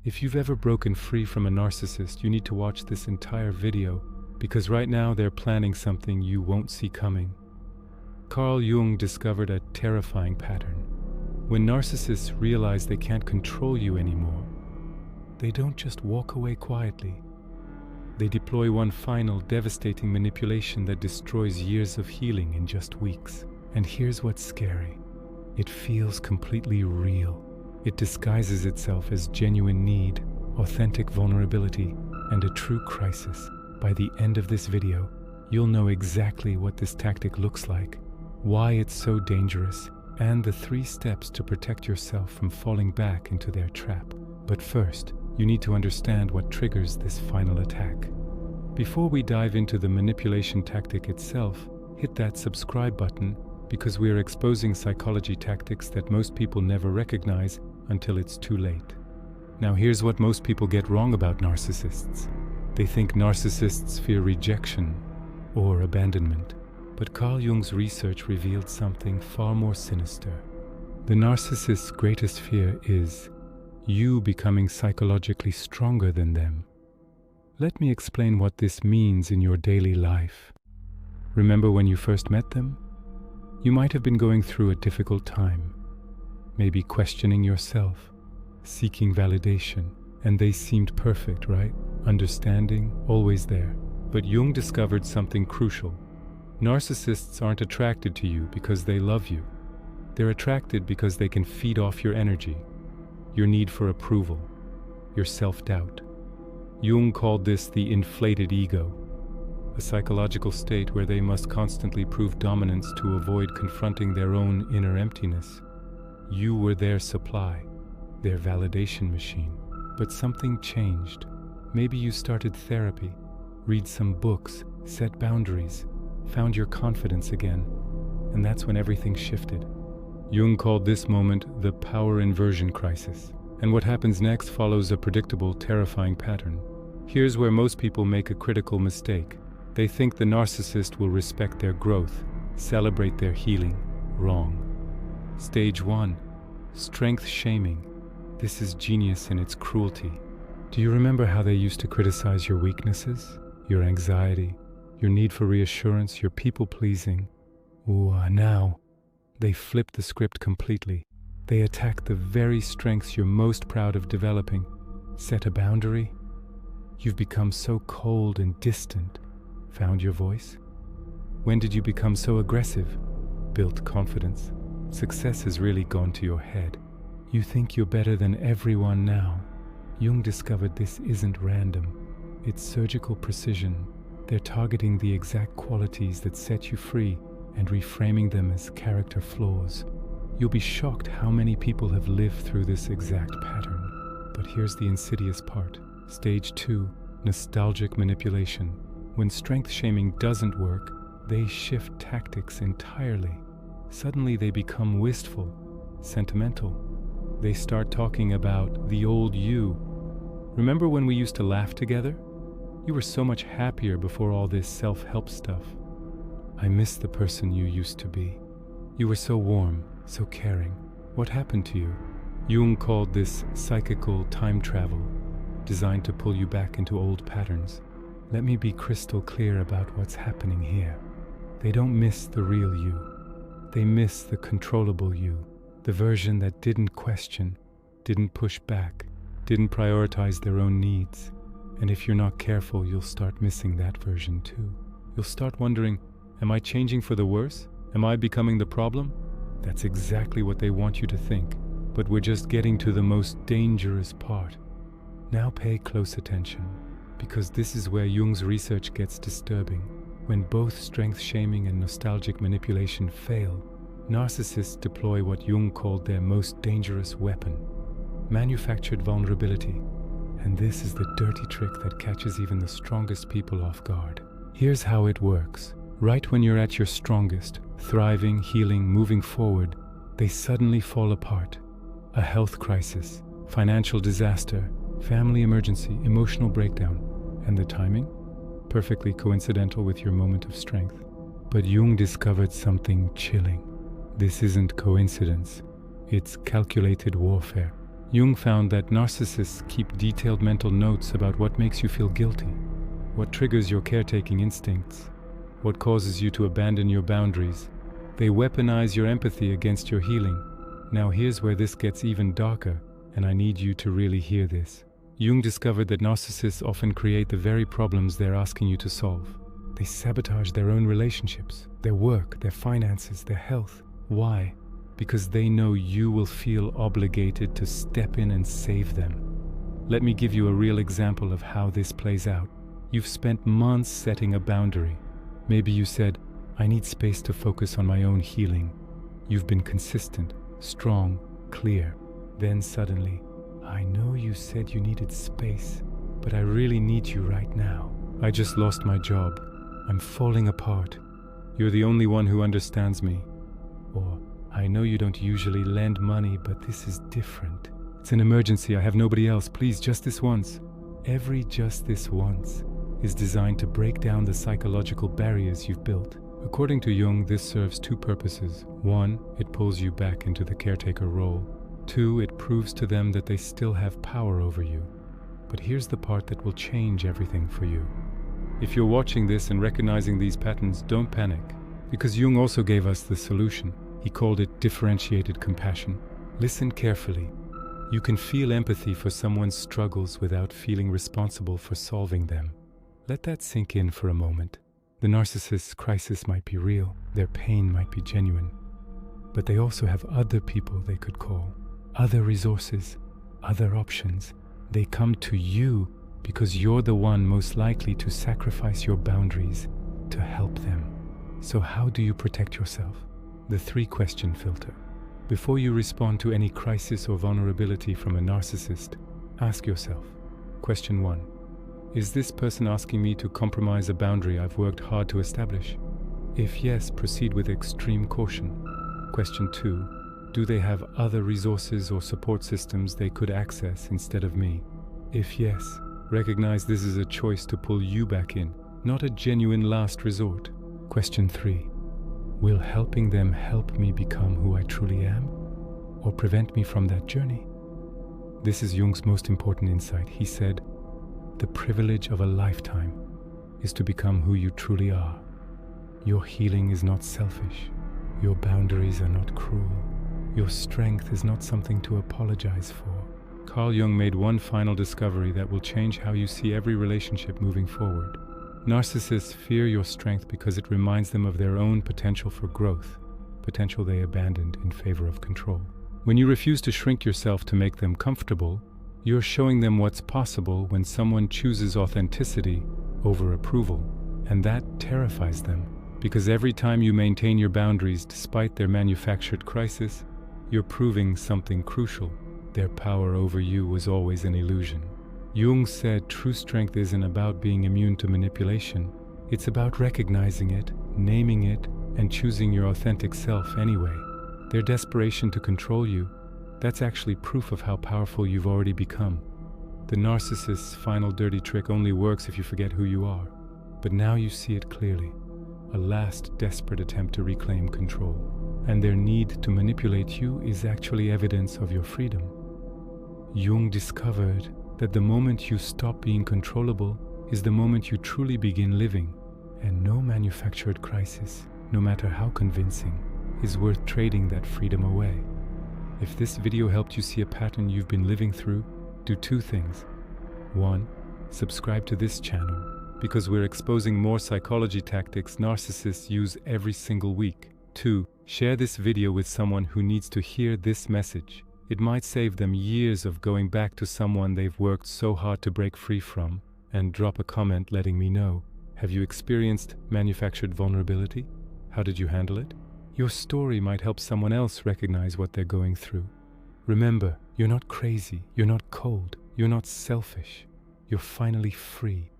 If you've ever broken free from a narcissist, you need to watch this entire video because right now they're planning something you won't see coming. Carl Jung discovered a terrifying pattern. When narcissists realize they can't control you anymore, they don't just walk away quietly. They deploy one final devastating manipulation that destroys years of healing in just weeks. And here's what's scary. It feels completely real. It disguises itself as genuine need, authentic vulnerability, and a true crisis. By the end of this video, you'll know exactly what this tactic looks like, why it's so dangerous, and the 3 steps to protect yourself from falling back into their trap. But first, you need to understand what triggers this final attack. Before we dive into the manipulation tactic itself, hit that subscribe button because we are exposing psychology tactics that most people never recognize until it's too late. Now here's what most people get wrong about narcissists. They think narcissists fear rejection or abandonment. But Carl Jung's research revealed something far more sinister. The narcissist's greatest fear is you becoming psychologically stronger than them. Let me explain what this means in your daily life. Remember when you first met them? You might have been going through a difficult time, maybe questioning yourself, seeking validation, and they seemed perfect, right? Understanding, always there. But Jung discovered something crucial. Narcissists aren't attracted to you because they love you. They're attracted because they can feed off your energy, your need for approval, your self-doubt. Jung called this the inflated ego, a psychological state where they must constantly prove dominance to avoid confronting their own inner emptiness. You were their supply, their validation machine. But something changed. Maybe you started therapy, read some books, set boundaries, found your confidence again, and that's when everything shifted. Jung called this moment the power inversion crisis, and what happens next follows a predictable, terrifying pattern. Here's where most people make a critical mistake. They think the narcissist will respect their growth, celebrate their healing. Wrong. Stage 1. Strength shaming. This is genius in its cruelty. Do you remember how they used to criticize your weaknesses, your anxiety, your need for reassurance, your people-pleasing? Now, they flip the script completely. They attack the very strengths you're most proud of developing. Set a boundary? You've become so cold and distant. Found your voice? When did you become so aggressive? Built confidence. Success has really gone to your head. You think you're better than everyone now. Jung discovered this isn't random. It's surgical precision. They're targeting the exact qualities that set you free and reframing them as character flaws. You'll be shocked how many people have lived through this exact pattern. But here's the insidious part. Stage 2, nostalgic manipulation. When strength shaming doesn't work, they shift tactics entirely. Suddenly they become wistful, sentimental. They start talking about the old you. Remember when we used to laugh together? You were so much happier before all this self-help stuff. I miss the person you used to be. You were so warm, so caring. What happened to you? Jung called this psychical time travel, designed to pull you back into old patterns. Let me be crystal clear about what's happening here. They don't miss the real you. They miss the controllable you, the version that didn't question, didn't push back, didn't prioritize their own needs. And if you're not careful, you'll start missing that version too. You'll start wondering, am I changing for the worse? Am I becoming the problem? That's exactly what they want you to think. But we're just getting to the most dangerous part. Now pay close attention, because this is where Jung's research gets disturbing. When both strength shaming and nostalgic manipulation fail, narcissists deploy what Jung called their most dangerous weapon, manufactured vulnerability. And this is the dirty trick that catches even the strongest people off guard. Here's how it works. Right when you're at your strongest, thriving, healing, moving forward, they suddenly fall apart. A health crisis, financial disaster, family emergency, emotional breakdown. And the timing? Perfectly coincidental with your moment of strength. But Jung discovered something chilling. This isn't coincidence. It's calculated warfare. Jung found that narcissists keep detailed mental notes about what makes you feel guilty, what triggers your caretaking instincts, what causes you to abandon your boundaries. They weaponize your empathy against your healing. Now here's where this gets even darker, and I need you to really hear this. Jung discovered that narcissists often create the very problems they're asking you to solve. They sabotage their own relationships, their work, their finances, their health. Why? Because they know you will feel obligated to step in and save them. Let me give you a real example of how this plays out. You've spent months setting a boundary. Maybe you said, I need space to focus on my own healing. You've been consistent, strong, clear. Then suddenly, I know you said you needed space, but I really need you right now. I just lost my job. I'm falling apart. You're the only one who understands me. Or, I know you don't usually lend money, but this is different. It's an emergency. I have nobody else. Please, just this once. Every just this once is designed to break down the psychological barriers you've built. According to Jung, this serves two purposes. One, it pulls you back into the caretaker role. Two, it proves to them that they still have power over you. But here's the part that will change everything for you. If you're watching this and recognizing these patterns, don't panic, because Jung also gave us the solution. He called it differentiated compassion. Listen carefully. You can feel empathy for someone's struggles without feeling responsible for solving them. Let that sink in for a moment. The narcissist's crisis might be real, their pain might be genuine, but they also have other people they could call, other resources, other options. They come to you because you're the one most likely to sacrifice your boundaries to help them. So how do you protect yourself? The three-question filter. Before you respond to any crisis or vulnerability from a narcissist, ask yourself, question 1. Is this person asking me to compromise a boundary I've worked hard to establish? If yes, proceed with extreme caution. Question 2. Do they have other resources or support systems they could access instead of me? If yes, recognize this is a choice to pull you back in, not a genuine last resort. Question 3. Will helping them help me become who I truly am, or prevent me from that journey? This is Jung's most important insight. He said, the privilege of a lifetime is to become who you truly are. Your healing is not selfish. Your boundaries are not cruel. Your strength is not something to apologize for. Carl Jung made one final discovery that will change how you see every relationship moving forward. Narcissists fear your strength because it reminds them of their own potential for growth, potential they abandoned in favor of control. When you refuse to shrink yourself to make them comfortable, you're showing them what's possible when someone chooses authenticity over approval, and that terrifies them, because every time you maintain your boundaries despite their manufactured crisis, you're proving something crucial. Their power over you was always an illusion. Jung said true strength isn't about being immune to manipulation. It's about recognizing it, naming it, and choosing your authentic self anyway. Their desperation to control you, that's actually proof of how powerful you've already become. The narcissist's final dirty trick only works if you forget who you are. But now you see it clearly. A last desperate attempt to reclaim control. And their need to manipulate you is actually evidence of your freedom. Jung discovered that the moment you stop being controllable is the moment you truly begin living, and no manufactured crisis, no matter how convincing, is worth trading that freedom away. If this video helped you see a pattern you've been living through, do two things. 1. Subscribe to this channel, because we're exposing more psychology tactics narcissists use every single week. 2. Share this video with someone who needs to hear this message. It might save them years of going back to someone they've worked so hard to break free from. And drop a comment letting me know. Have you experienced manufactured vulnerability? How did you handle it? Your story might help someone else recognize what they're going through. Remember, you're not crazy, you're not cold, you're not selfish. You're finally free.